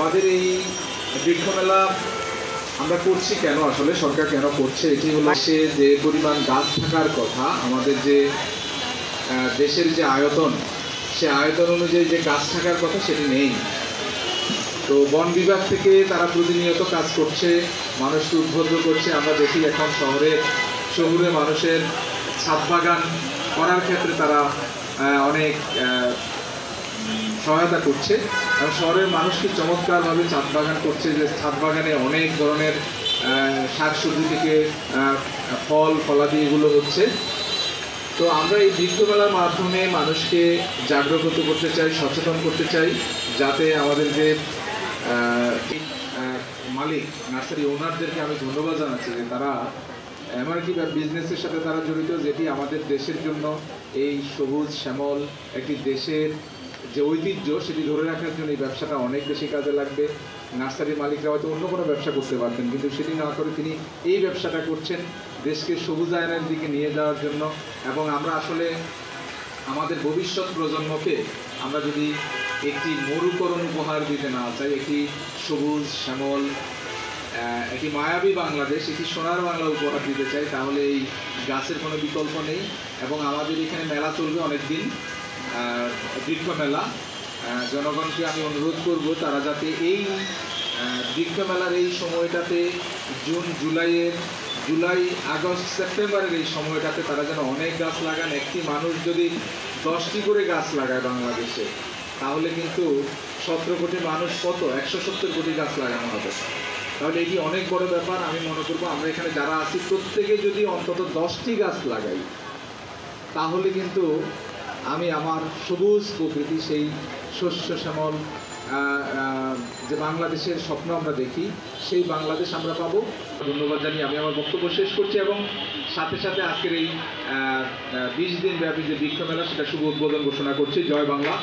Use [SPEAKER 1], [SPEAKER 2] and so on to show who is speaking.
[SPEAKER 1] আমাদের এই বৃক্ষ মেলা আমরা করছি কেন, আসলে সরকার কেন করছে, এটি হলো সে যে পরিমাণ গাছ থাকার কথা, আমাদের যে দেশের যে আয়তন, সে আয়তন অনুযায়ী যে গাছ থাকার কথা সেটি নেই। তো বন বিভাগ থেকে তারা প্রতিনিয়ত কাজ করছে, মানুষকে উদ্বুদ্ধ করছে। আমরা দেখি এখন শহুরে মানুষের ছাদ বাগান করার ক্ষেত্রে তারা অনেক সহায়তা করছে এবং শহরের মানুষকে চমৎকারভাবে ছাদ বাগান করছে, যে ছাদ বাগানে অনেক ধরনের শাকসবজি থেকে ফল ফলাদি এগুলো হচ্ছে। তো আমরা এই বৃক্ষ মেলার মাধ্যমে মানুষকে জাগ্রত করতে চাই, সচেতন করতে চাই, যাতে আমাদের যে মালিক নার্সারি ওনারদেরকে আমি ধন্যবাদ জানাচ্ছি যে তারা এমনকি বিজনেসের সাথে তারা জড়িত, যেটি আমাদের দেশের জন্য এই সবুজ শ্যামল একটি দেশের যে ঐতিহ্য সেটি ধরে রাখার জন্য এই ব্যবসাটা অনেক বেশি কাজে লাগবে। নার্সারির মালিকরা হয়তো অন্য কোনো ব্যবসা করতে পারতেন, কিন্তু সেটি না করে তিনি এই ব্যবসাটা করছেন দেশকে সবুজায়নের দিকে নিয়ে যাওয়ার জন্য। এবং আমরা আসলে আমাদের ভবিষ্যৎ প্রজন্মকে আমরা যদি একটি মরুকরণ উপহার দিতে না চাই, একটি সবুজ শ্যামল একটি মায়াবী বাংলাদেশ, একটি সোনার বাংলা উপহার দিতে চাই, তাহলে এই গাছের কোনো বিকল্প নেই। এবং আমাদের এখানে মেলা চলবে অনেক দিন, বৃক্ষ মেলা। জনগণকে আমি অনুরোধ করব তারা যাতে এই বৃক্ষ মেলার এই সময়টাতে জুলাই আগস্ট সেপ্টেম্বরের এই সময়টাতে তারা যেন অনেক গাছ লাগান। একটি মানুষ যদি 10টি করে গাছ লাগায় বাংলাদেশে, তাহলে কিন্তু 17 কোটি মানুষ কত 170 কোটি গাছ লাগানো হবে। তাহলে এটি অনেক বড় ব্যাপার। আমি মনে করবো আমরা এখানে যারা আছি প্রত্যেকে যদি অন্তত 10টি গাছ লাগাই, তাহলে কিন্তু আমি আমার সবুজ প্রকৃতি, সেই শস্য শ্যামল যে বাংলাদেশের স্বপ্ন আমরা দেখি, সেই বাংলাদেশ আমরা পাবো। ধন্যবাদ জানিয়ে আমি আমার বক্তব্য শেষ করছি এবং সাথে সাথে আজকের এই 20 দিন ব্যাপী যে বৃক্ষ মেলা সেটা শুভ উদ্বোধন ঘোষণা করছি। জয় বাংলা।